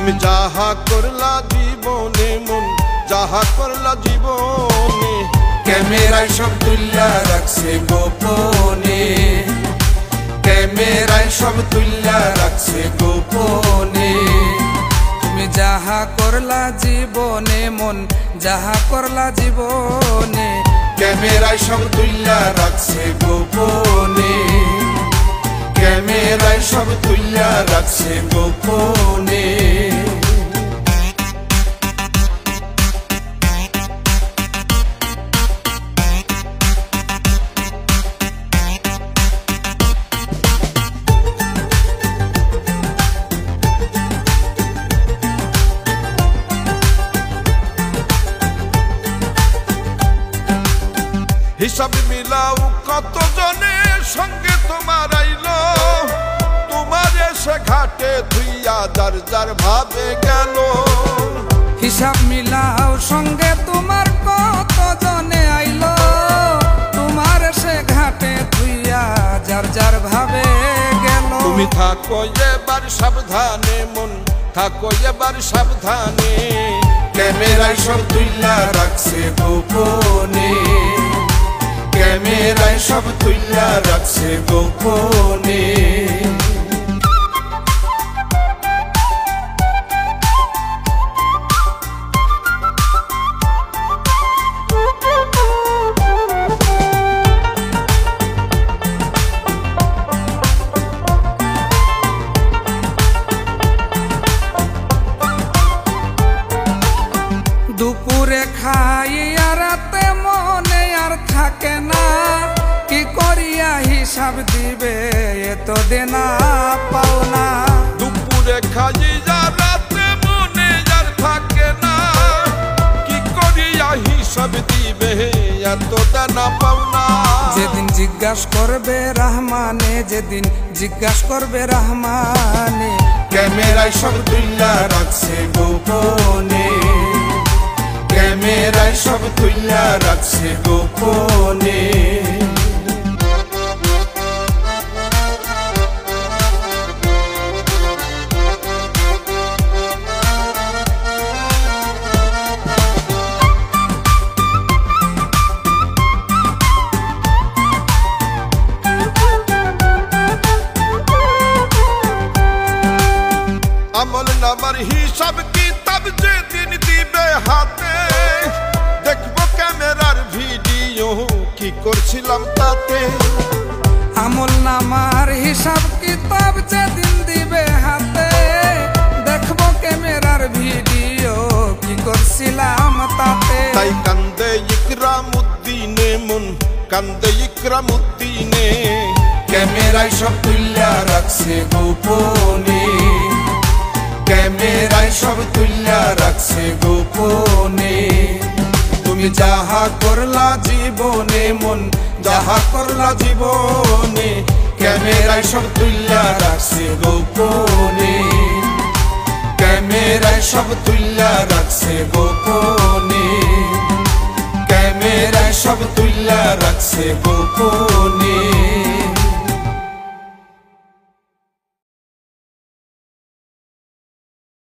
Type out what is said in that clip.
তুমি যাহা করলা জীবনে মন যাহা করলা জীবনে ক্যামেরায় সব তুল্লা রাখছে গোপনে ক্যামেরায় সব তুল্লা রাখছে গোপনে তুমি যাহা করলা জীবনে মন যাহা করলা জীবনে ক্যামেরায় সব তুল্লা রাখছে গোপনে ক্যামেরায় সব তুল্লা রাখছে গোপনে হিসাব মিলাও কত জনের সঙ্গে তোমার আইলো তোমার এসে ঘাটে ধুইয়া যার যার ভাবে গেল হিসাব মিলাও সঙ্গে তোমার কত জনে আইলো তোমার এসে ঘাটে ধুইয়া যার যার ভাবে গেল তুমি থাকো এবার সাবধানে মন থাকো এবার সাবধানে ক্যামেরায় সব তুল্লা রাখছে গোপনে ক্যামেরায় সব তুল্লা রাখছে গোপনে দুপুরে খাইয়া রাতে মনে আর থাকে না কি করিয়া হিসাব দিবে এত দেনা পাওনা দুপুরে খাইয়া রাতে মনে আর থাকে না কি করিয়া হিসাব দিবে এত দেনা পাওনা যেদিন জিজ্ঞাসা করবে রহমানে যেদিন জিজ্ঞাসা করবে রহমানে ক্যামেরায় সব তুল্লা রাখছে গোপনে ক্যামেরায় সব তুল্লা রাখছে গোপনে আমল নামার হিসাব কিতাব যেদিন দিবে হাতে দেখবো ক্যামেরার ভিডিও কি করছিলাম তাতে আমল নামার হিসাব কিতাব যেদিন দিবে হাতে দেখবো ক্যামেরার ভিডিও কি করছিলাম তাতে তাই কান্দে ইকরামউদ্দিনে মন কান্দে ইকরামউদ্দিনে ক্যামেরায় সব তুল্লা রাখছে গোপনে ক্যামেরায় সব তুল্লা রাখছে গোপনে তুমি যাহা করলা জীবনে মন যাহা করলা জীবনে ক্যামেরায় সব তুল্লা রাখছে গোপনে ক্যামেরায় সব তুল্লা রাখছে গোপনে ক্যামেরায় সব তুল্লা রাখছে গোপনে।